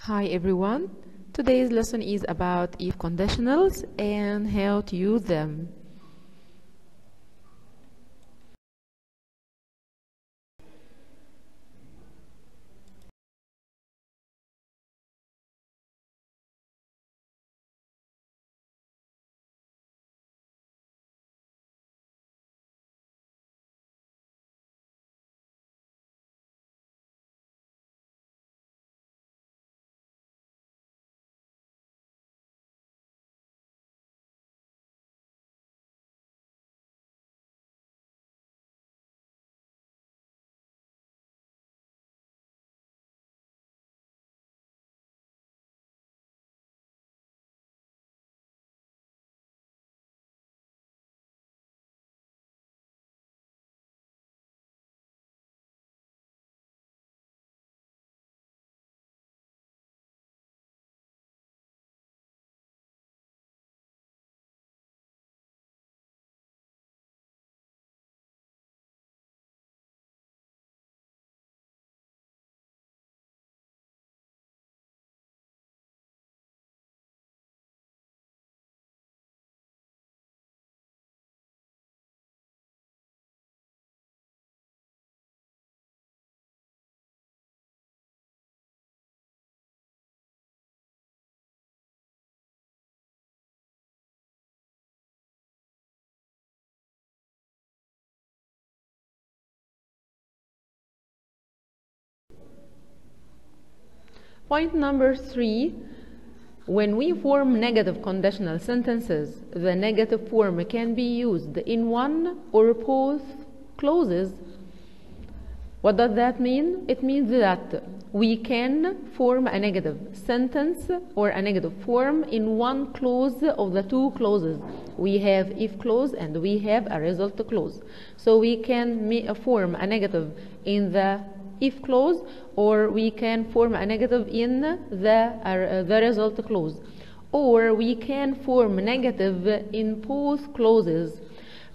Hi everyone, today's lesson is about if conditionals and how to use them. Point number 3, when we form negative conditional sentences, the negative form can be used in one or both clauses. What does that mean? It means that we can form a negative sentence or a negative form in one clause of the two clauses. We have if clause and we have a result clause. So we can form a negative in the if clause, or we can form a negative in the result clause, or we can form negative in both clauses.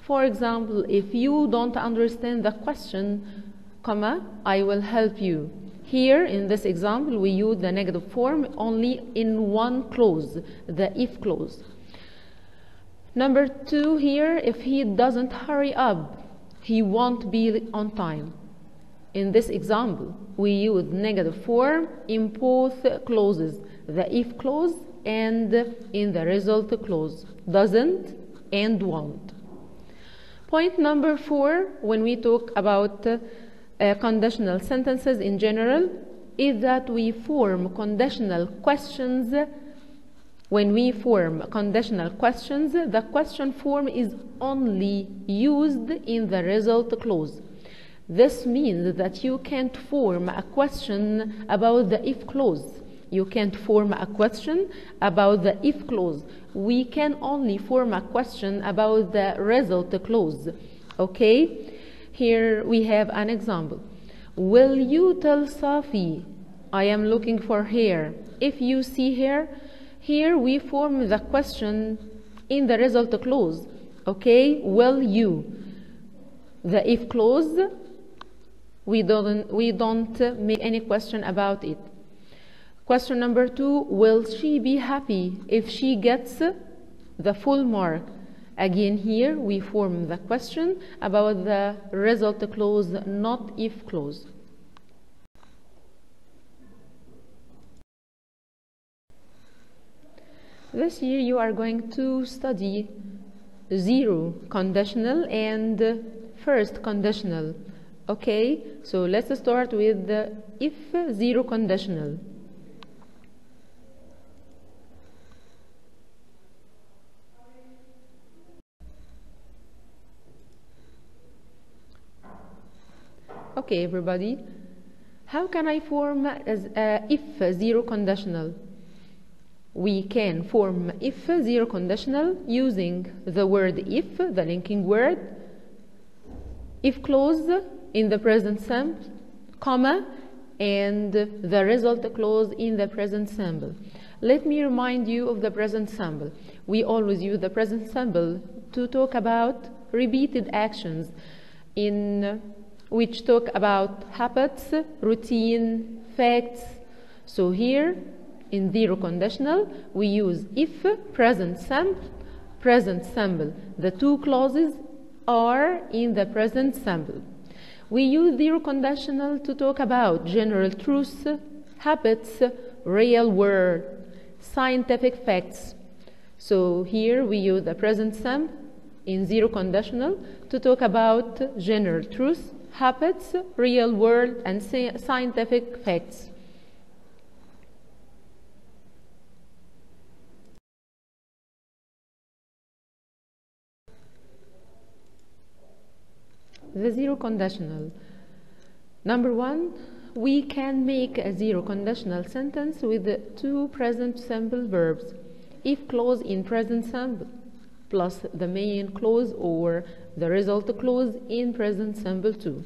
For example, if you don't understand the question, comma, I will help you. Here in this example we use the negative form only in one clause, the if clause. Number 2, here, if he doesn't hurry up, he won't be on time. In this example, we use negative form in both clauses, the if clause and in the result clause, doesn't and won't. Point number 4, when we talk about conditional sentences in general, is that we form conditional questions. When we form conditional questions, the question form is only used in the result clause. This means that you can't form a question about the if clause. You can't form a question about the if clause. We can only form a question about the result clause. Okay? Here we have an example. Will you tell Safi I am looking for her? If you see her, here we form the question in the result clause. Okay? Will you? The if clause, we don't make any question about it. Question number 2, will she be happy if she gets the full mark? Again, here we form the question about the result clause, not if clause. This year you are going to study zero conditional and first conditional. Okay, so let's start with the if zero conditional. Okay, everybody, how can I form as if zero conditional? We can form if zero conditional using the word if, the linking word, if clause in the present simple, comma, and the result clause in the present simple. Let me remind you of the present simple. We always use the present simple to talk about repeated actions in which talk about habits, routine, facts. So here In zero conditional, we use if, present simple. The two clauses are in the present simple. We use zero conditional to talk about general truths, habits, real world, scientific facts. So here we use the present simple in zero conditional to talk about general truths, habits, real world, and scientific facts. The zero conditional. Number one, we can make a zero conditional sentence with the two present simple verbs. If clause in present simple plus the main clause or the result clause in present simple too.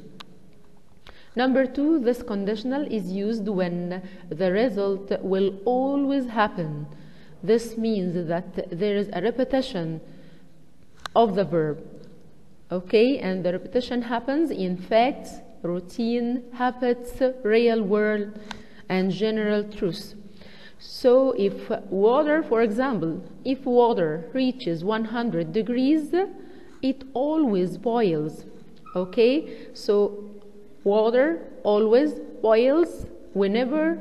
Number two, this conditional is used when the result will always happen. This means that there is a repetition of the verb. Okay, and the repetition happens in facts, routine, habits, real world, and general truths. So if water, for example, if water reaches 100 degrees, it always boils. Okay, so water always boils whenever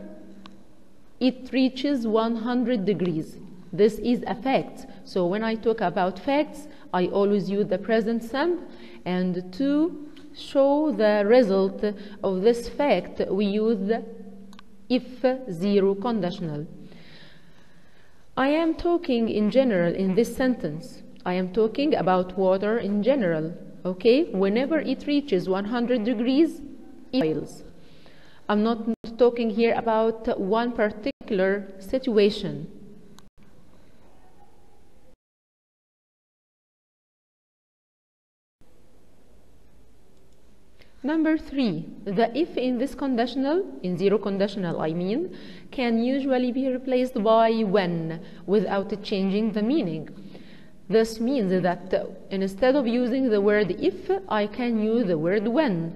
it reaches 100 degrees. This is a fact. So when I talk about facts, I always use the present simple, and to show the result of this fact, we use the if zero conditional. I am talking in general in this sentence. I am talking about water in general. Okay, whenever it reaches 100 degrees, it boils. I'm not talking here about one particular situation. Number three, the if in this conditional, in zero conditional I mean, can usually be replaced by when without changing the meaning. This means that instead of using the word if, I can use the word when.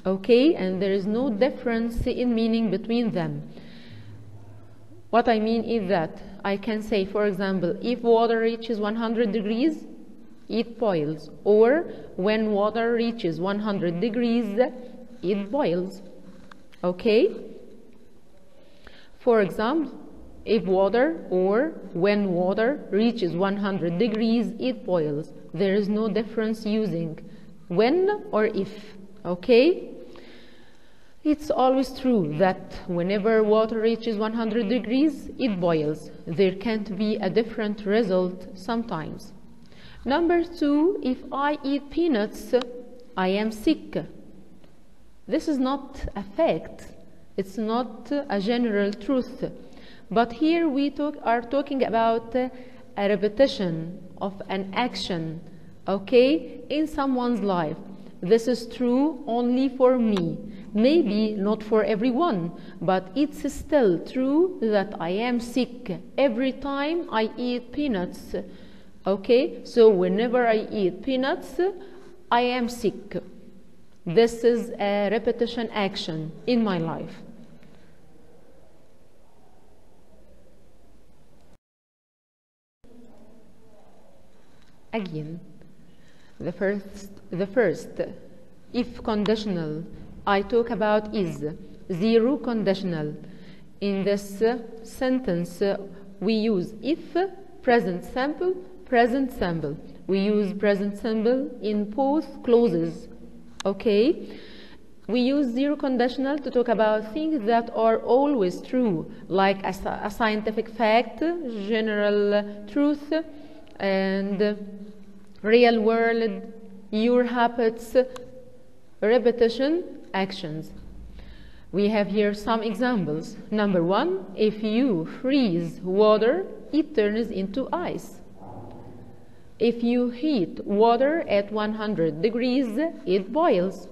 Okay, and there is no difference in meaning between them. What I mean is that I can say, for example, if water reaches 100 degrees, it boils, or when water reaches 100 degrees, it boils. Okay? For example, if water or when water reaches 100 degrees, it boils. There is no difference using when or if. Okay? It's always true that whenever water reaches 100 degrees, it boils. There can't be a different result sometimes. Number two, if I eat peanuts, I am sick. This is not a fact. It's not a general truth. But here we are talking about a repetition of an action, okay, in someone's life. This is true only for me. Maybe not for everyone, but it's still true that I am sick every time I eat peanuts. Okay, so whenever I eat peanuts, I am sick. This is a repetition action in my life. Again, the first if conditional I talk about is zero conditional. In this sentence, we use if, present simple, present simple. We use present simple in both clauses. Okay? We use zero conditional to talk about things that are always true, like a scientific fact, general truth, and real world, your habits, repetition, actions. We have here some examples. Number one, if you freeze water, it turns into ice. If you heat water at 100 degrees, it boils.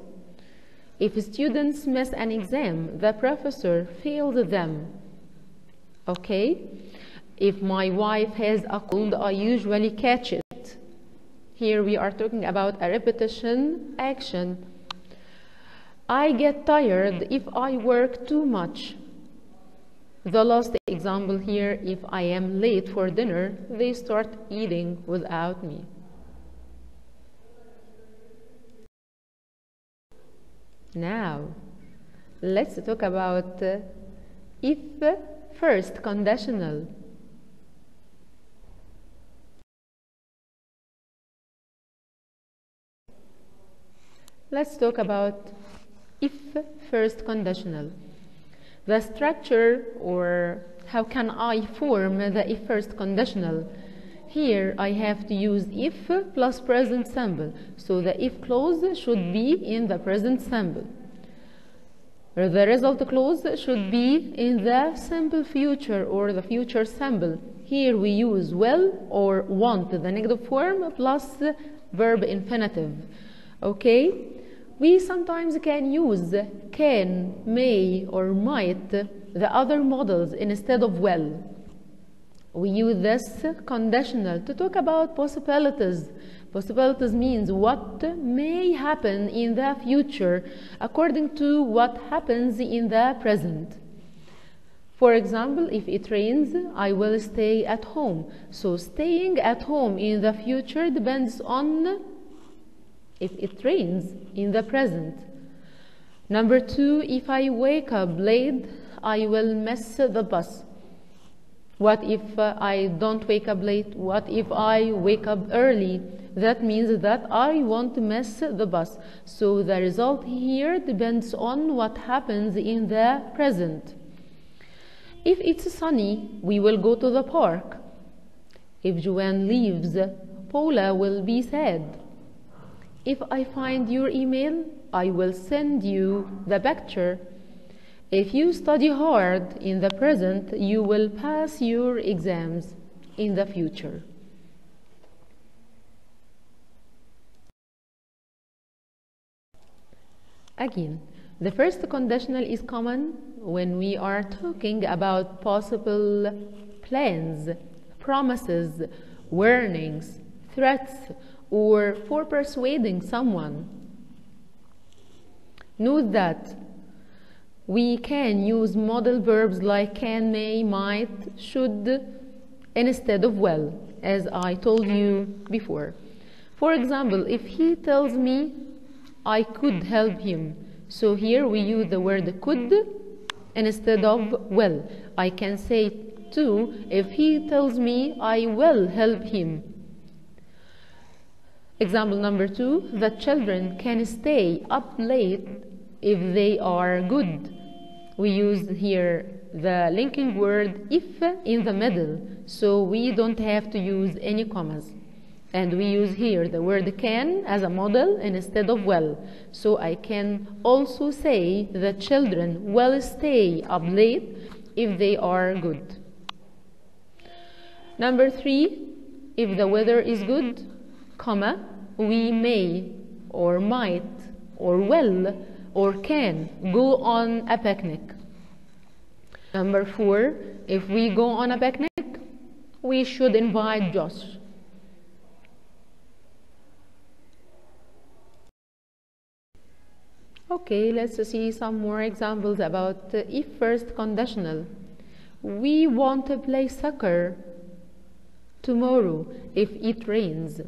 If students miss an exam, the professor fails them. Okay? If my wife has a cold, I usually catch it. Here we are talking about a repetition action. I get tired if I work too much. The last example here, if I am late for dinner, they start eating without me. Now, let's talk about if first conditional. Let's talk about if first conditional. The structure, or how can I form the if first conditional? Here I have to use if plus present simple. So the if clause should be in the present simple. The result clause should be in the simple future or the future simple. Here we use will or want, the negative form, plus verb infinitive. Okay? We sometimes can use can, may, or might, the other models, instead of will. We use this conditional to talk about possibilities. Possibilities means what may happen in the future according to what happens in the present. For example, if it rains, I will stay at home. So staying at home in the future depends on if it rains in the present. Number 2, if I wake up late, I will miss the bus. What if I don't wake up late? What if I wake up early? That means that I won't miss the bus. So the result here depends on what happens in the present. If it's sunny, we will go to the park. If Joanne leaves, Paula will be sad. If I find your email, I will send you the picture. If you study hard in the present, you will pass your exams in the future. Again, the first conditional is common when we are talking about possible plans, promises, warnings, threats, or for persuading someone. Note that we can use modal verbs like can, may, might, should instead of will, as I told you before. For example, if he tells me I could help him, so here we use the word could instead of will. I can say too, if he tells me I will help him. Example number 2, the children can stay up late if they are good. We use here the linking word if in the middle, so we don't have to use any commas. And we use here the word can as a model instead of will. So I can also say the children will stay up late if they are good. Number 3, if the weather is good, comma, we may or might or will or can go on a picnic. Number 4, if we go on a picnic, we should invite Josh. Okay, let's see some more examples about if first conditional. We want to play soccer tomorrow if it rains.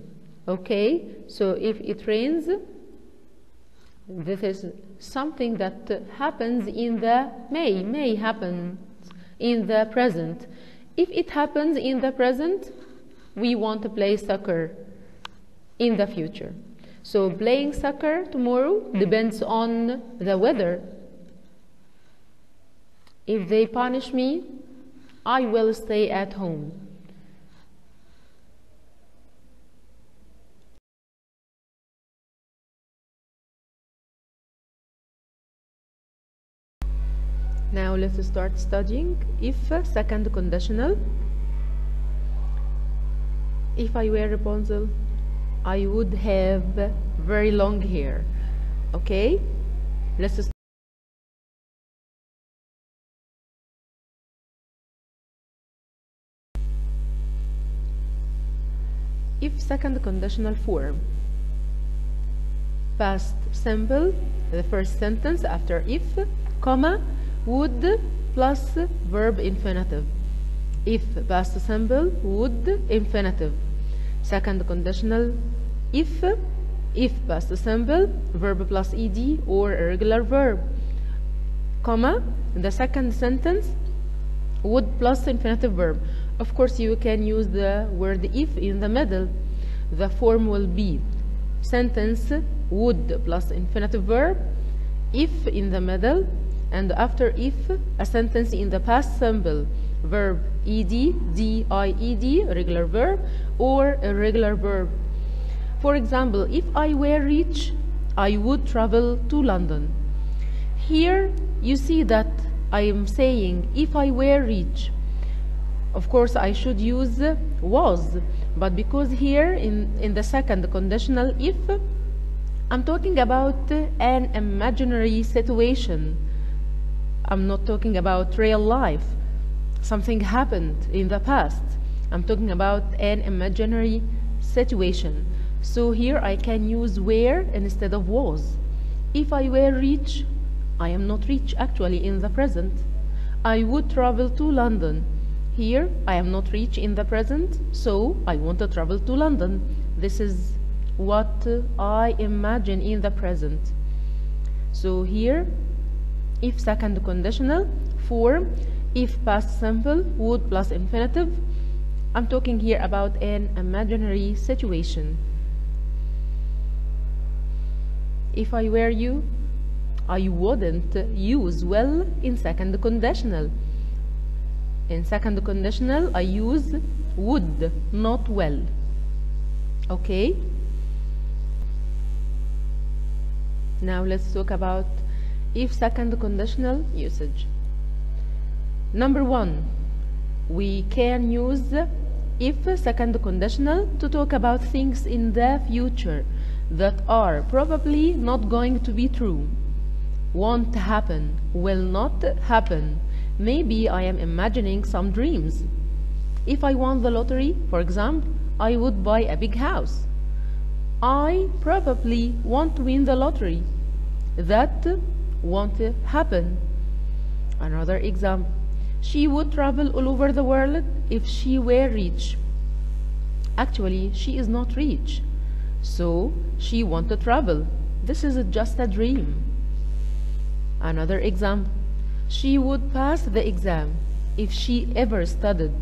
Okay, so if it rains, this is something that happens in the may happen in the present. If it happens in the present, we want to play soccer in the future. So playing soccer tomorrow depends on the weather. If they punish me, I will stay at home. Now let's start studying if second conditional. If I were Rapunzel, I would have very long hair. Okay, let's start. If second conditional form, past simple, the first sentence after if, comma, would, plus verb infinitive. If past simple, would infinitive. Second conditional, if past simple, verb plus ed or irregular verb, comma, the second sentence, would plus infinitive verb. Of course, you can use the word if in the middle. The form will be sentence would plus infinitive verb, if in the middle, and after if, a sentence in the past simple, verb ed, d-i-e-d, regular verb, or irregular verb. For example, if I were rich, I would travel to London. Here you see that I am saying if I were rich. Of course, I should use was, but because here in the second conditional if, I'm talking about an imaginary situation. I'm not talking about real life. Something happened in the past. I'm talking about an imaginary situation. So here I can use were instead of was. If I were rich, I am not rich actually in the present. I would travel to London. Here I am not rich in the present, so I want to travel to London. This is what I imagine in the present. So here, if second conditional form, if past simple, would plus infinitive, I'm talking here about an imaginary situation. If I were you, I wouldn't use well in second conditional. In second conditional, I use would, not well. Okay? Now let's talk about if second conditional usage. Number one, we can use if second conditional to talk about things in the future that are probably not going to be true, won't happen, will not happen. Maybe I am imagining some dreams. If I won the lottery, for example, I would buy a big house. I probably won't win the lottery. That won't happen. Another example. She would travel all over the world if she were rich. Actually, she is not rich. So, she wants to travel. This is just a dream. Another example. She would pass the exam if she ever studied.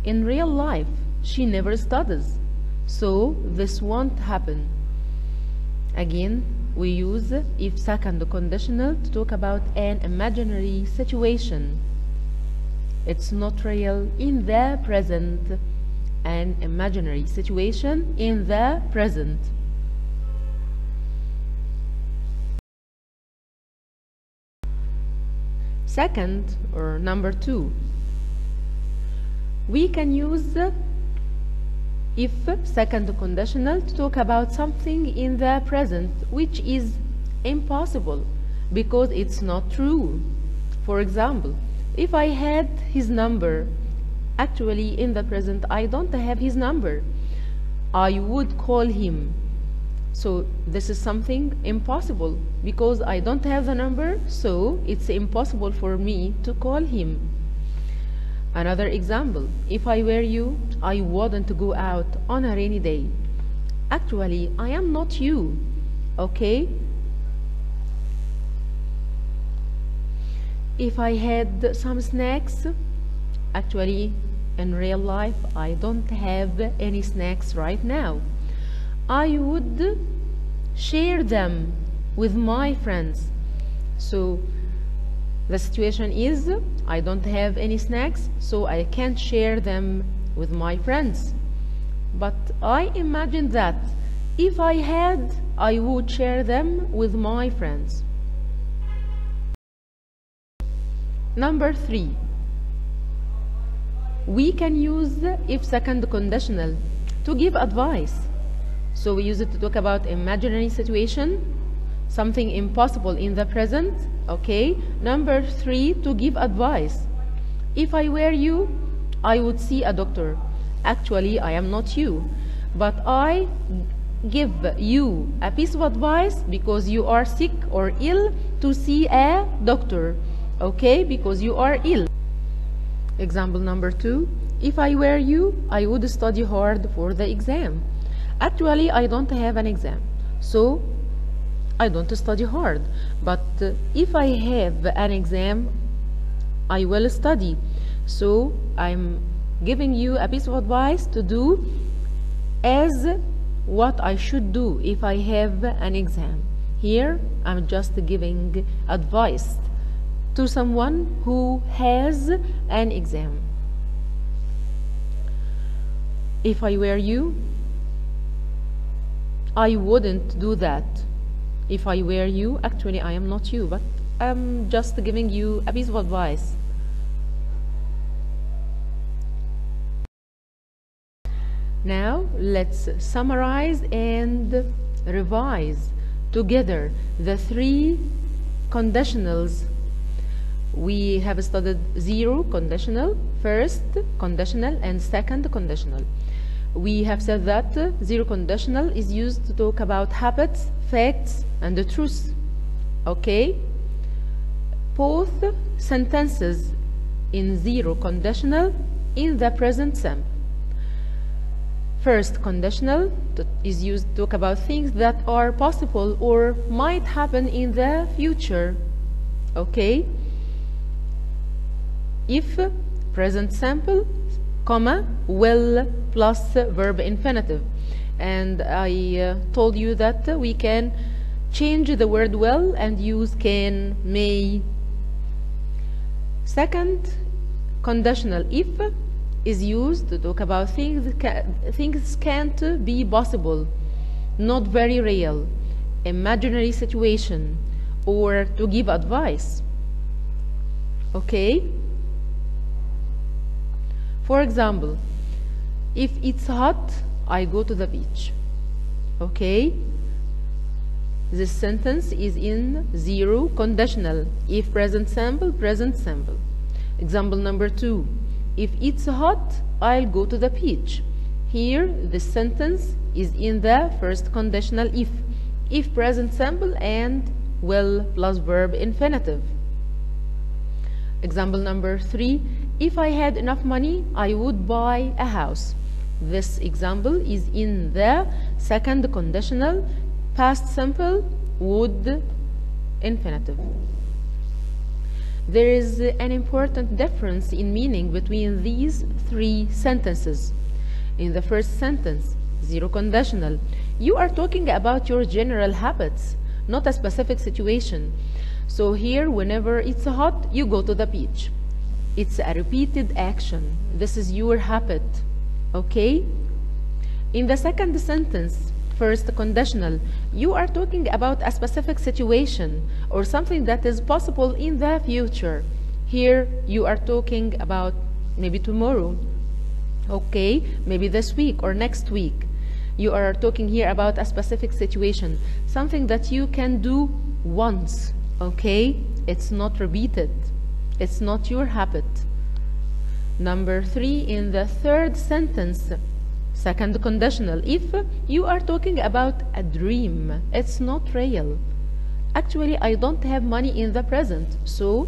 In real life, she never studies. So, this won't happen. Again, we use if second conditional to talk about an imaginary situation. It's not real in the present. An imaginary situation in the present. Second, or number two, we can use if second conditional to talk about something in the present which is impossible because it's not true. For example, if I had his number, actually in the present I don't have his number. I would call him. So this is something impossible because I don't have the number, so it's impossible for me to call him. Another example, if I were you, I wouldn't go out on a rainy day. Actually, I am not you, okay? If I had some snacks, actually, in real life, I don't have any snacks right now. I would share them with my friends. So the situation is I don't have any snacks, so I can't share them with my friends. But I imagine that if I had, I would share them with my friends. Number three, we can use if second conditional to give advice. So we use it to talk about imaginary situation, something impossible in the present, okay? Number three, to give advice. If I were you, I would see a doctor. Actually, I am not you, but I give you a piece of advice because you are sick or ill to see a doctor. okay, because you are ill. Example number 2. If I were you, I would study hard for the exam. Actually, I don't have an exam, so I don't study hard. But if I have an exam, I will study. So I'm giving you a piece of advice to do as what I should do if I have an exam. Here, I'm just giving advice to someone who has an exam. If I were you, I wouldn't do that. If I were you, actually I am not you, but I'm just giving you a piece of advice. Now let's summarize and revise together the 3 conditionals. We have studied zero conditional, first conditional, and second conditional. We have said that zero conditional is used to talk about habits, facts, and the truth. Okay? Both sentences in zero conditional in the present simple. First conditional is used to talk about things that are possible or might happen in the future. Okay? If present simple, comma, will plus verb infinitive. And I told you that we can change the word will and use can, may. Second conditional, if, is used to talk about things can't be possible, not very real, imaginary situation, or to give advice. Okay? For example, if it's hot, I go to the beach. Okay? This sentence is in zero conditional. If present simple, present simple. Example number 2. If it's hot, I'll go to the beach. Here, this sentence is in the first conditional if present simple and will plus verb infinitive. Example number 3. If I had enough money, I would buy a house. This example is in the second conditional, past simple, would infinitive. There is an important difference in meaning between these 3 sentences. In the first sentence, zero conditional, you are talking about your general habits, not a specific situation. So here, whenever it's hot, you go to the beach. It's a repeated action. This is your habit. Okay? In the second sentence, first conditional, you are talking about a specific situation or something that is possible in the future. Here, you are talking about maybe tomorrow. Okay? Maybe this week or next week. You are talking here about a specific situation, something that you can do once. Okay? It's not repeated. It's not your habit. Number 3, in the third sentence, second conditional, if you are talking about a dream, it's not real. Actually, I don't have money in the present, so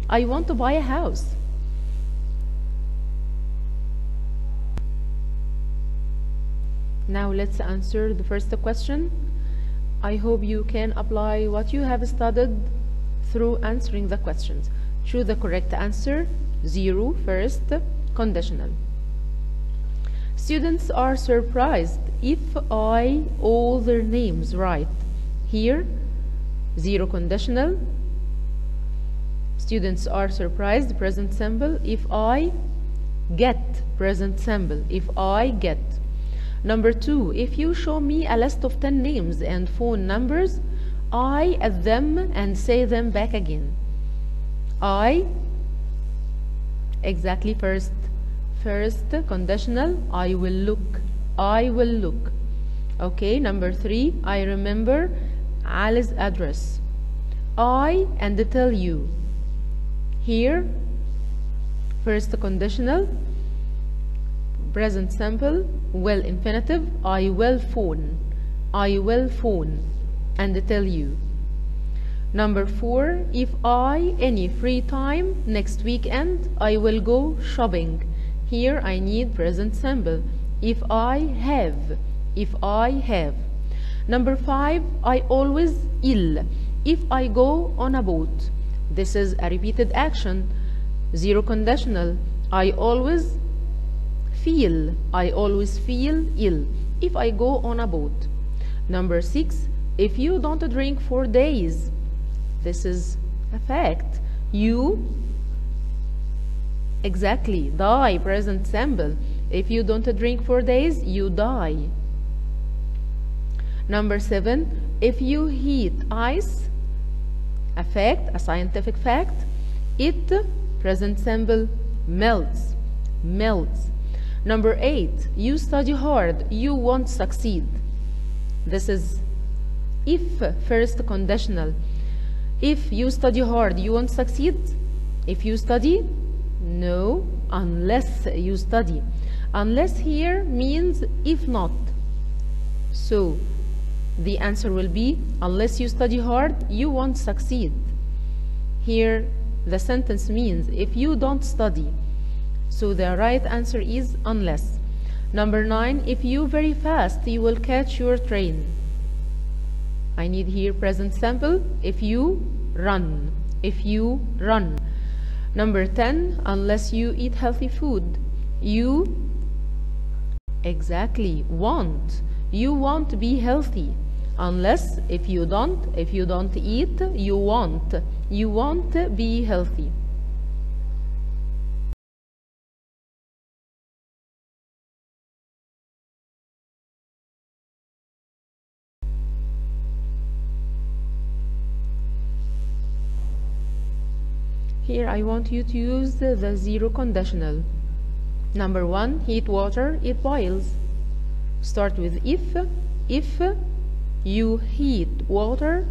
I want to buy a house. Now let's answer the first question. I hope you can apply what you have studied through answering the questions. Choose the correct answer. 0, first conditional. Students are surprised if I all their names right. Here, 0 conditional. Students are surprised, present simple, if I get, present simple, if I get. Number 2, if you show me a list of 10 names and phone numbers, I add them and say them back again. I, exactly first conditional, I will look, I will look. Okay, number 3, I remember Ali's address. I and tell you. Here, first conditional, present simple, will infinitive, I will phone, and tell you. Number 4, if I any free time next weekend, I will go shopping. Here I need present simple. If I have, if I have. Number 5, I always ill. If I go on a boat. This is a repeated action. Zero conditional. I always feel. I always feel ill if I go on a boat. Number 6, if you don't drink for days. This is a fact. You exactly die, present simple. If you don't drink for days, you die. Number 7, if you heat ice, a fact, a scientific fact, it, present simple, melts, melts. Number 8, you study hard, you won't succeed. This is if, first conditional. If you study hard, you won't succeed. If you study, no, unless you study. Unless here means if not. So the answer will be, unless you study hard, you won't succeed. Here the sentence means if you don't study. So the right answer is unless. Number 9, if you very fast, you will catch your train. I need here present simple. If you run, if you run. Number 10, unless you eat healthy food, you exactly won't. You won't be healthy. Unless, if you don't eat, you won't be healthy. Here I want you to use the zero conditional. Number 1, heat water, it boils. Start with if you heat water,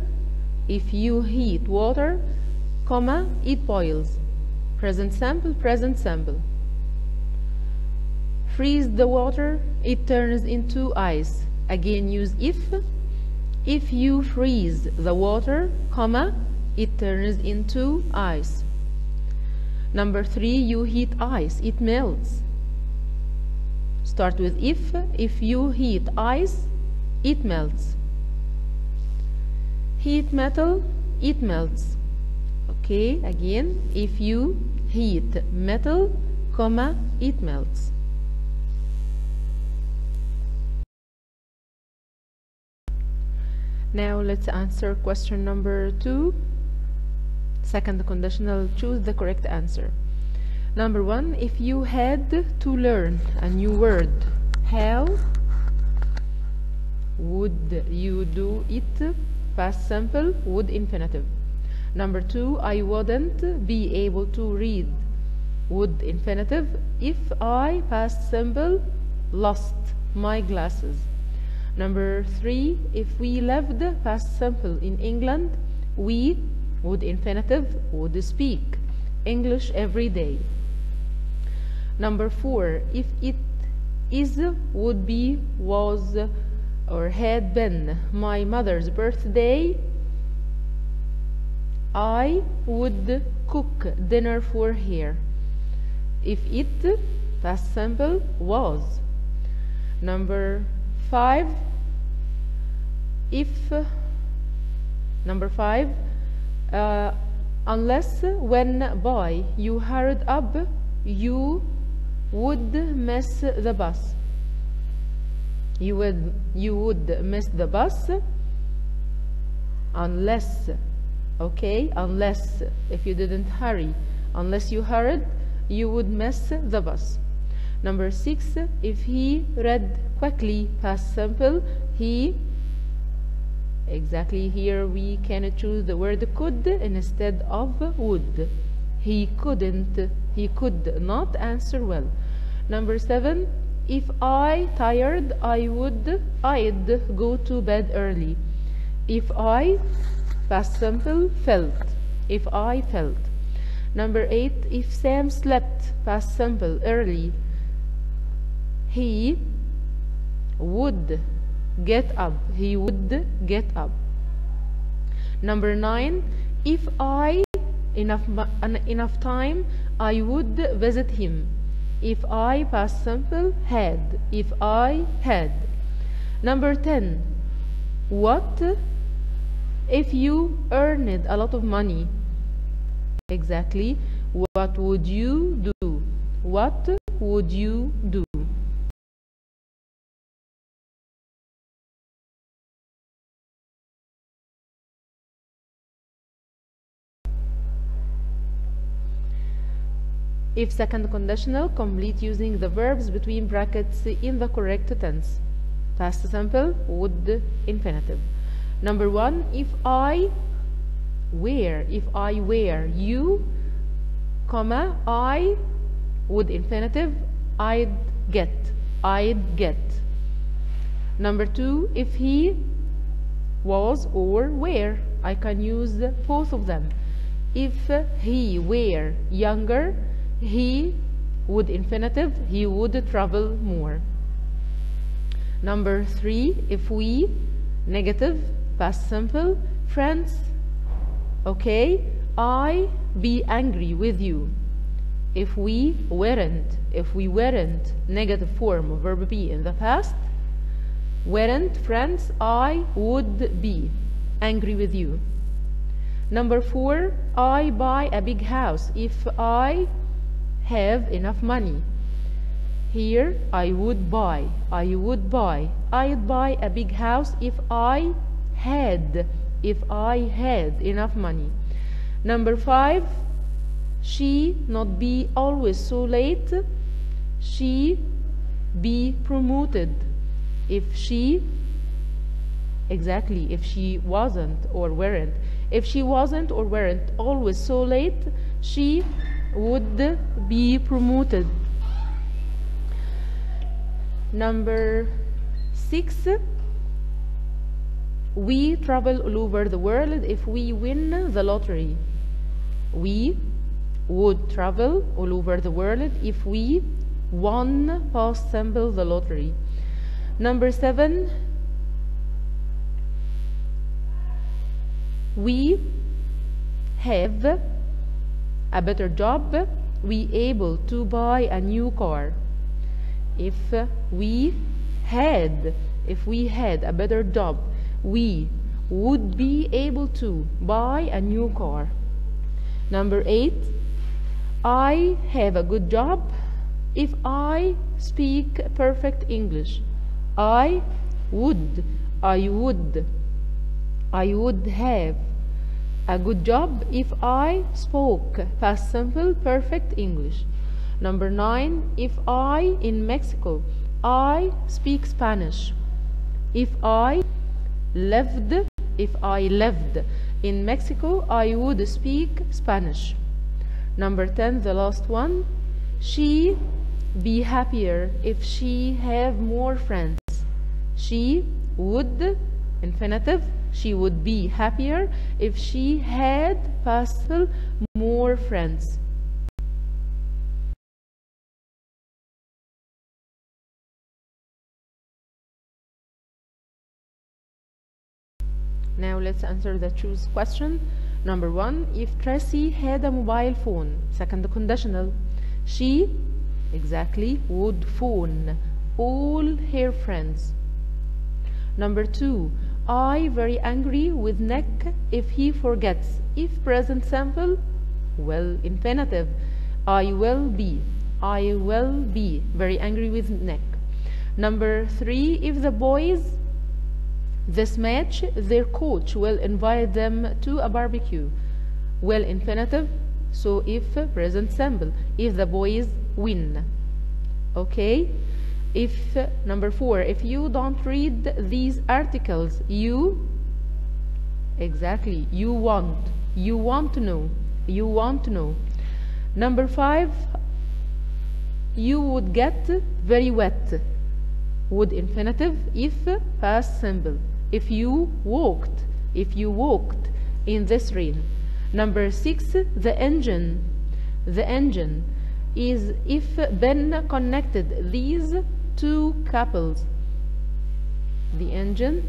if you heat water, comma, it boils. Present simple, present simple. Freeze the water, it turns into ice. Again use if you freeze the water, comma, it turns into ice. Number 3, you heat ice, it melts. Start with if you heat ice, it melts. Heat metal, it melts. Okay, again, if you heat metal, comma, it melts. Now let's answer question number 2. Second conditional, choose the correct answer. Number 1, if you had to learn a new word, how would you do it? Past simple, would infinitive. Number 2, I wouldn't be able to read, would infinitive, if I, past simple, lost my glasses. Number 3, if we lived, past simple, in England, we, would infinitive, would speak English every day. Number 4, if it is, would be, was, or had been my mother's birthday, I would cook dinner for her. If it, past simple, was. Number 5, unless when by you hurried up, you would miss the bus. You would miss the bus unless, okay, unless, if you didn't hurry, unless you hurried, you would miss the bus. Number 6, if he read quickly, past simple, he, exactly here we can choose the word could instead of would. He couldn't, he could not answer well. Number 7, if I tired, I'd go to bed early. If I, past simple, felt, if I felt. Number 8, if Sam slept, past simple, early, he would get up, he would get up. Number 9, if I enough time, I would visit him. If I, past simple, had. If I had. Number 10, what if you earned a lot of money? Exactly. What would you do? What would you do? If second conditional, complete using the verbs between brackets in the correct tense. Past simple, would, infinitive. Number 1, if I wear you, comma, I, would, infinitive, I'd get. Number 2, if he was or were, I can use both of them. If he were younger, he, would, infinitive, he would travel more. Number 3, if we, negative, past simple, friends, okay, I be angry with you. If we weren't, negative form of verb be in the past, weren't friends, I would be angry with you. Number 4, I buy a big house if I have enough money. Here, I would buy. I'd buy a big house if I had enough money. Number 5, she not be always so late. She be promoted. If she, exactly, if she wasn't or weren't. If she wasn't or weren't always so late, she would be promoted. Number 6, we travel all over the world if we win the lottery. We would travel all over the world if we won, past simple, the lottery. Number 7, we have a better job, we able to buy a new car. If we had a better job, we would be able to buy a new car. Number 8, I have a good job if I speak perfect English. I would have a good job if I spoke, past simple, perfect English. Number 9, if I in Mexico, I speak Spanish. If I lived in Mexico, I would speak Spanish. Number 10, the last one, she be happier if she have more friends. She would, infinitive, she would be happier if she had, past simple, more friends. Now let's answer the choose question. Number 1, if Tracy had a mobile phone, second conditional, she, exactly, would phone all her friends. Number 2, I very angry with Nick if he forgets. If present simple, well, infinitive, I will be very angry with Nick. Number 3, if the boys this match, their coach will invite them to a barbecue. Well, infinitive, so if present simple, if the boys win. Okay? If number 4, if you don't read these articles, you, exactly, you want to know. Number 5, you would get very wet. Would, infinitive, if past simple. If you walked in this rain. Number 6, the engine is if Ben connected these two couples. The engine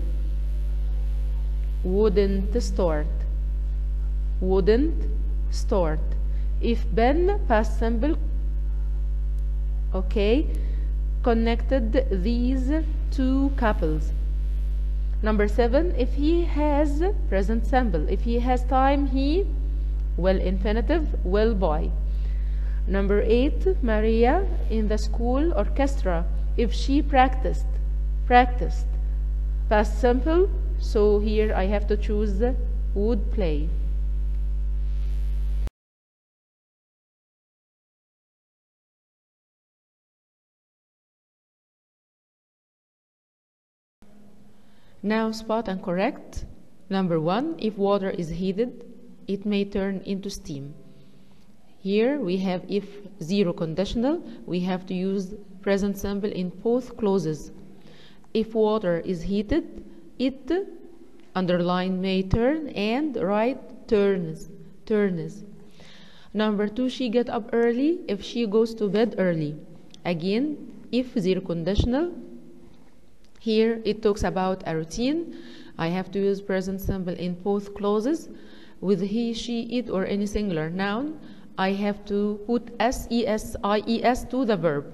wouldn't start. wouldn't start. If Ben, past simple, okay, connected these two couples. Number 7, if he has, present simple, if he has time, he, will infinitive, will buy. Number 8, Maria in the school orchestra, if she practiced, past simple, so here I have to choose would play. Now spot and correct. Number 1, if water is heated, it may turn into steam. Here we have if zero conditional, we have to use present simple in both clauses. If water is heated, it, underline, may turn, and write turns. Number 2, she get up early if she goes to bed early. Again, if zero conditional, here it talks about a routine. I have to use present simple in both clauses. With he, she, it, or any singular noun, I have to put S-E-S, I-E-S to the verb.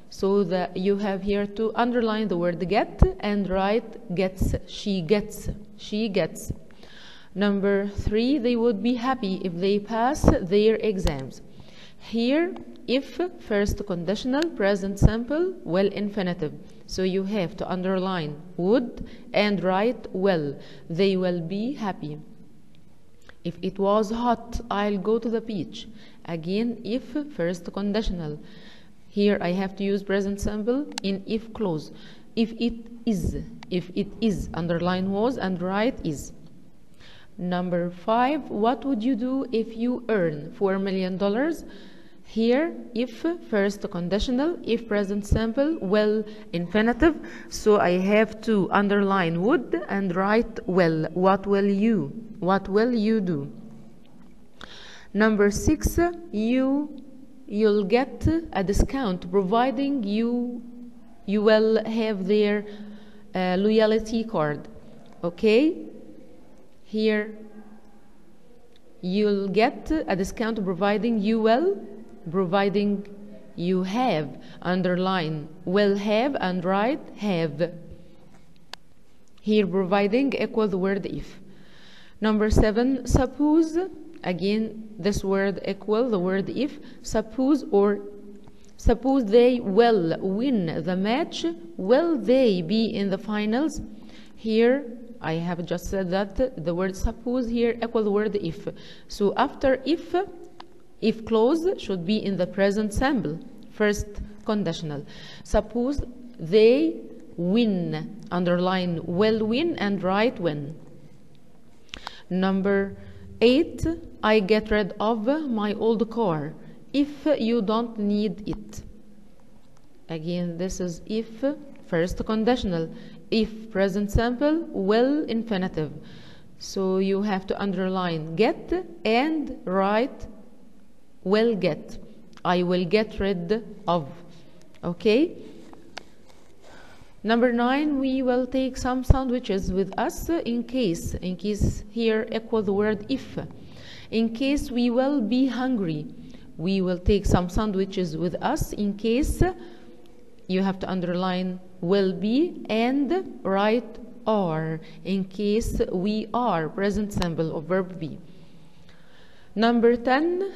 So that you have here to underline the word get and write gets, she gets. Number 3, they would be happy if they pass their exams. Here, if first conditional, present simple, will infinitive. So you have to underline would and write will. They will be happy. If it was hot, I'll go to the beach. Again, if first conditional. Here I have to use present simple in if clause. If it is, underline was and write is. Number 5, what would you do if you earn $4 million? Here, if first conditional, if present simple, will infinitive, so I have to underline would and write will. What will you do? Number 6, you'll get a discount providing you will have their loyalty card. Okay? Here, you'll get a discount providing you have, underline will have and write have. Here providing equal the word if. Number 7, suppose, again this word equal the word if, suppose they will win the match, will they be in the finals? Here I have just said that the word suppose here equal the word if. So after if clause should be in the present simple, first conditional. Suppose they win, underline will win and write win. Number 8, I get rid of my old car if you don't need it. Again, this is if first conditional. If present simple, will infinitive. So you have to underline get and write will get. I will get rid of. Okay? Number 9, we will take some sandwiches with us in case here equal the word if. In case we will be hungry, we will take some sandwiches with us in case. You have to underline will be and write are in case we are, present simple of verb be. Number 10,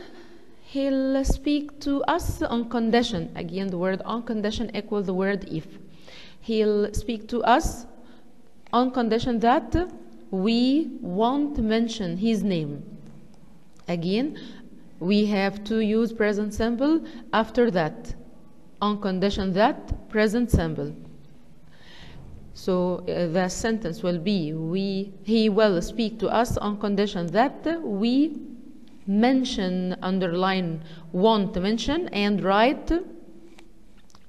he'll speak to us on condition. Again, the word on condition equals the word if. He'll speak to us on condition that we won't mention his name. Again, we have to use present simple after that. On condition that, present simple. So the sentence will be he will speak to us on condition that we mention, underline won't mention and write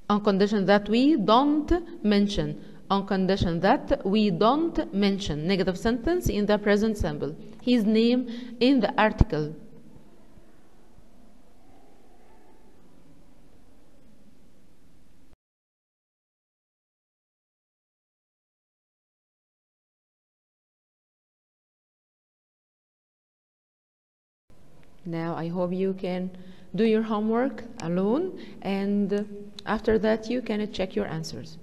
on condition that we don't mention. On condition that we don't mention. Negative sentence in the present simple. His name in the article. Now I hope you can do your homework alone, and after that you can check your answers.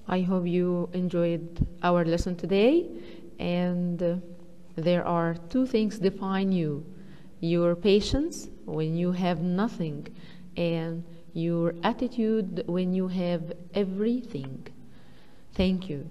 I hope you enjoyed our lesson today, and there are two things define you: your patience when you have nothing, and your attitude when you have everything. Thank you.